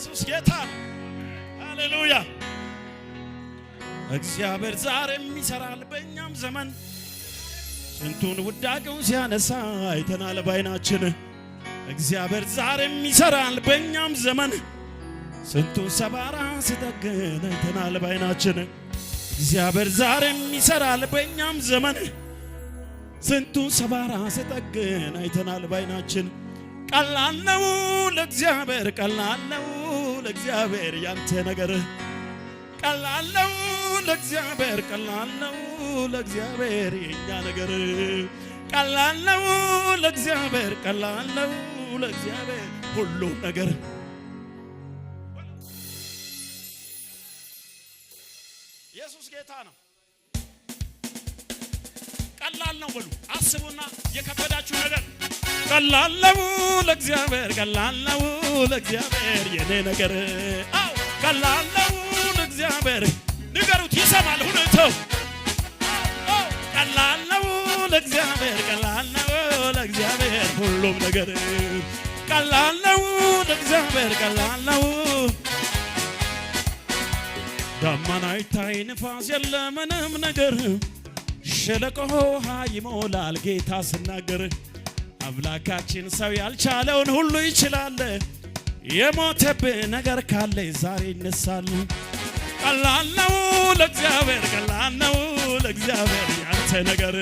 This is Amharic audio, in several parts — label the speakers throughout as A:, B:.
A: ኢየሱስ ጌታ ሃሌሉያ እግዚአብሔር ዛሬም ይሰራል በእኛም ዘመን ስንቱን ውዳቄውን ሲያነሳ አይተናል ባይናችን እግዚአብሔር ዛሬም ይሰራል በእኛም ዘመን ስንቱን ሰባራ ሲጠግን አይተናል ባይናችን እግዚአብሔር ዛሬም ይሰራል በእኛም ዘመን ስንቱን ሰባራ ሲጠግን አይተናል ባይናችን ቀላል ነው ለእግዚአብሔር ቀላል ነው ለእግዚአብሔር ያንተ ነገር ቀላል ነው ለእግዚአብሔር ቀላል ነው ለእግዚአብሔር የኛ ነገር ቀላል ነው ለእግዚአብሔር ቀላል ነው ለእግዚአብሔር ሁሉ ነገር ኢየሱስ ጌታ ነው ቀላል ነው በሉ አስቡና የከበዳችሁ ነገር ቀላል ነው ለእግዚአብሔር ቀላል ነው ለእግዚአብሔር የኔ ነገር አው ቀላል ነው ለእግዚአብሔር ንገሩት ይሰማል ሁነተው ቀላል ነው ለእግዚአብሔር ቀላል ነው ለእግዚአብሔር ሁሉም ነገር ቀላል ነው ለእግዚአብሔር ቀላል ነው ደመና ይታይ ንፋስ የለም ምንም ነገር ሸለቆ ውሃ ይሞላል ጌታ ሲናገር አምላካችን ሰው ያልቻለውን ሁሉ ይችላል የሞተብህ ነገር ካለ ዛሬ ይነሳል ቀላል ነው ለእግዚአብሔር ቀላል ነው ለእግዚአብሔር ያንተ ነገር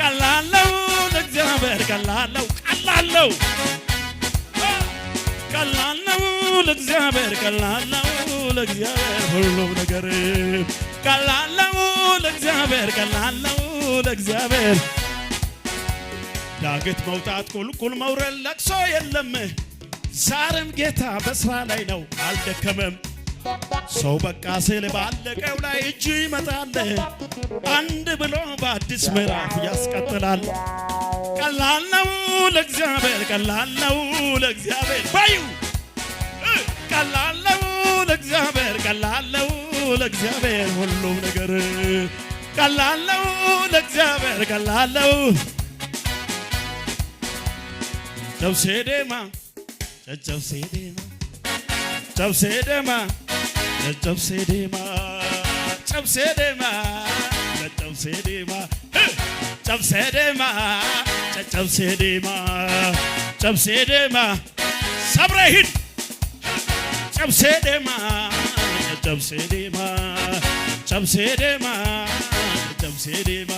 A: ቀላል ነው ለእግዚአብሔር ቀላል ነው ቀላል ነው ቀላል ነው ለእግዚአብሔር ቀላል ነው ለእግዚአብሔር ሁሉም ነገር ቀላል ነው ለእግዚአብሔር ቀላል ነው ለእግዚአብሔር ዳገት መውጣት ቁልቁል መውረድ ለቅሶ የለም ዛሬም ጌታ በስራ ላይ ነው አልደከመም ሰው በቃ ሲል ባለቀው ላይ እጁ ይመጣል አንድ ብሎ በአዲስ ምዕራፍ ያስቀጥላል ቀላል ነው ለእግዚአብሔር ቀላል ነው ለእግዚአብሔር ባዩ ቀላል ነው ለእግዚአብሔር ቀላል ነው ለእግዚአብሔር ሁሉም ነገር ቀላል ነው ለእግዚአብሔር ቀላል ነው ጨብሴዴማ ጨብሴዴማ ጨብሴዴማ ጨብሴዴማ ጨብሴዴማ ጨብሴዴማ ጨብሴዴማ ጨብሴዴማ ጨብሴዴማ ሰብረሂድ ጨብሴዴማ ጨብሴዴማ ጨብሴዴማ ጨብሴዴማ